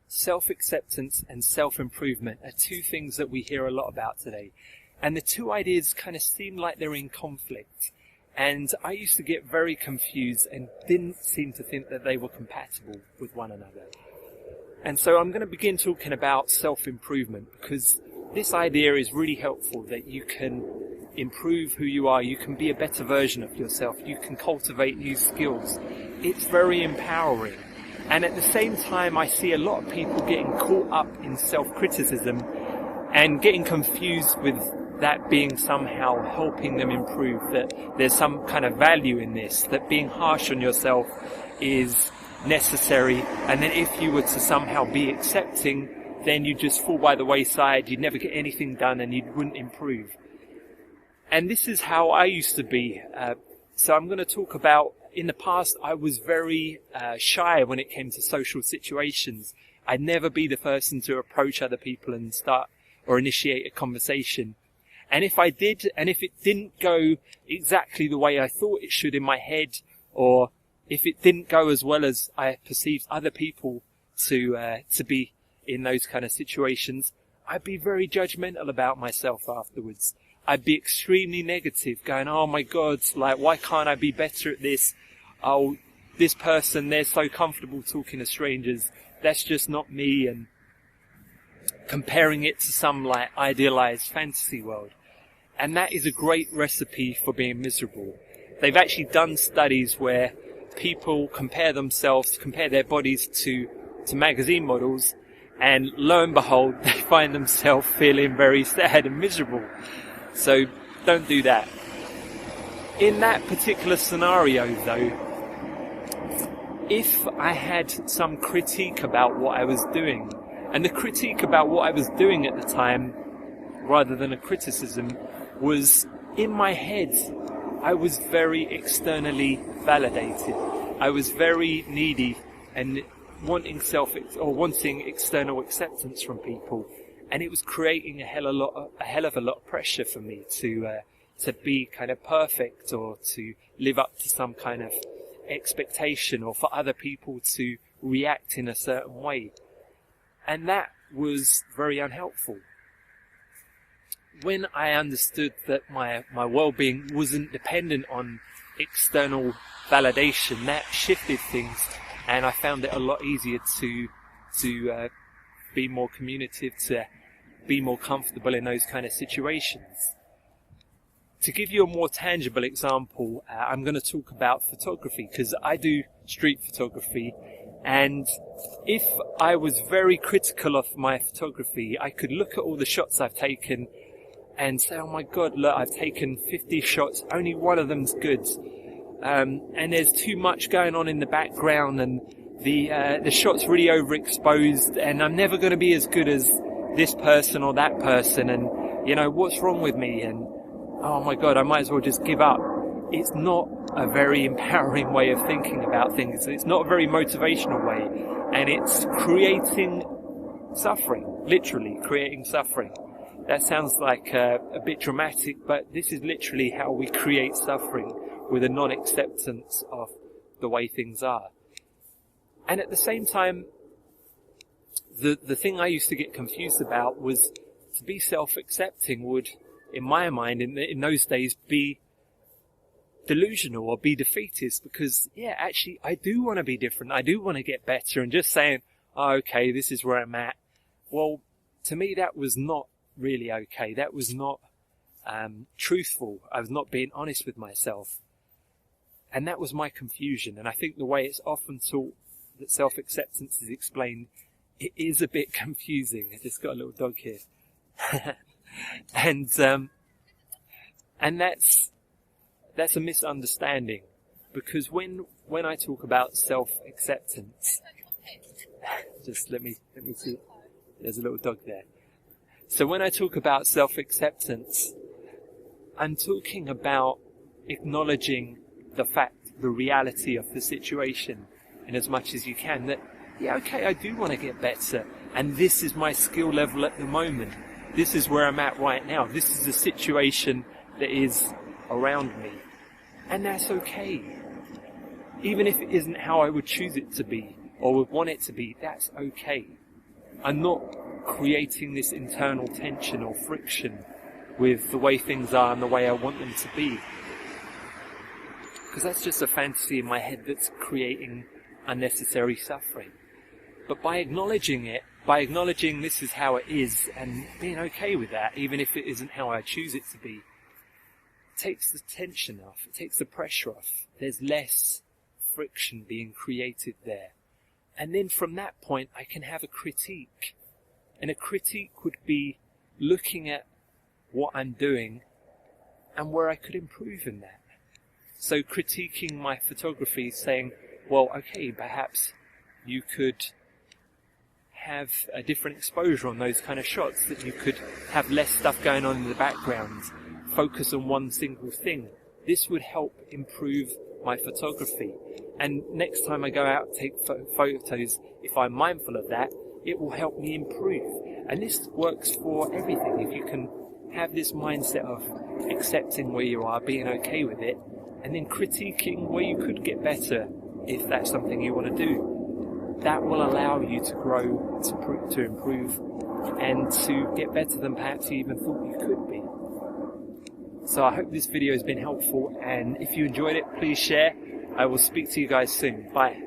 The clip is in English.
self-acceptance and self-improvement are two things that we hear a lot about today. And the two ideas kind of seem like they're in conflict. And I used to get very confused and didn't seem to think that they were compatible with one another. And so I'm going to begin talking about self-improvement, because this idea is really helpful, that you can improve who you are, you can be a better version of yourself, you can cultivate new skills. It's very empowering. And at the same time, I see a lot of people getting caught up in self-criticism and getting confused with that being somehow helping them improve, that there's some kind of value in this, that being harsh on yourself is necessary, and then if you were to somehow be accepting, then you just fall by the wayside, you'd never get anything done, and you wouldn't improve. And this is how I used to be. So I'm going to talk about, in the past, I was very shy when it came to social situations. I'd never be the person to approach other people and start or initiate a conversation. And if I did, and if it didn't go exactly the way I thought it should in my head, or if it didn't go as well as I perceived other people to be in those kind of situations, I'd be very judgmental about myself afterwards. I'd be extremely negative, going, oh my God, like, why can't I be better at this? Oh, this person, they're so comfortable talking to strangers. That's just not me. And comparing it to some like idealized fantasy world. And that is a great recipe for being miserable. They've actually done studies where people compare their bodies to magazine models, and lo and behold, they find themselves feeling very sad and miserable. So don't do that. In that particular scenario though, if I had some critique about what I was doing, and the critique about what I was doing at the time, rather than a criticism, was in my head, I was very externally validated. I was very needy and wanting external acceptance from people, and it was creating a hell of a lot of pressure for me to be kind of perfect, or to live up to some kind of expectation, or for other people to react in a certain way. And that was very unhelpful. When I understood that my well-being wasn't dependent on external validation, that shifted things, and I found it a lot easier to be more communicative, to be more comfortable in those kind of situations. To give you a more tangible example, I'm going to talk about photography, because I do street photography. And if I was very critical of my photography, I could look at all the shots I've taken and say, oh my God, look, I've taken 50 shots, only one of them's good. And there's too much going on in the background, and the shot's really overexposed, and I'm never going to be as good as this person or that person, and, you know, what's wrong with me? And, oh my God, I might as well just give up. It's not a very empowering way of thinking about things. It's not a very motivational way, and it's creating suffering, literally creating suffering. That sounds like a bit dramatic, but this is literally how we create suffering, with a non-acceptance of the way things are. And at the same time, the thing I used to get confused about was, to be self-accepting would, in my mind, in those days, be delusional or be defeatist, because, yeah, actually, I do want to be different. I do want to get better, and just saying, oh, okay, this is where I'm at. Well, to me, that was not really okay. That was not truthful. I was not being honest with myself. And that was my confusion. And I think the way it's often taught that self-acceptance is explained, it is a bit confusing. I just got a little dog here. and that's a misunderstanding, because when I talk about self-acceptance, just let me see. There's a little dog there. So when I talk about self-acceptance, I'm talking about acknowledging the fact, the reality of the situation, in as much as you can, that, yeah, okay, I do want to get better, and this is my skill level at the moment. This is where I'm at right now. This is the situation that is around me. And that's okay. Even if it isn't how I would choose it to be, or would want it to be, that's okay. I'm not creating this internal tension or friction with the way things are and the way I want them to be. Because that's just a fantasy in my head that's creating unnecessary suffering. But by acknowledging it, by acknowledging this is how it is and being okay with that, even if it isn't how I choose it to be, it takes the tension off, it takes the pressure off. There's less friction being created there. And then from that point, I can have a critique. And a critique would be looking at what I'm doing and where I could improve in that. So critiquing my photography, saying, well, okay, perhaps you could have a different exposure on those kind of shots, that you could have less stuff going on in the background, focus on one single thing. This would help improve my photography. And next time I go out and take photos, if I'm mindful of that, it will help me improve. And this works for everything. If you can have this mindset of accepting where you are, being okay with it, and then critiquing where you could get better if that's something you want to do, that will allow you to grow, to improve, and to get better than perhaps you even thought you could be. So I hope this video has been helpful, and if you enjoyed it, please share. I will speak to you guys soon. Bye.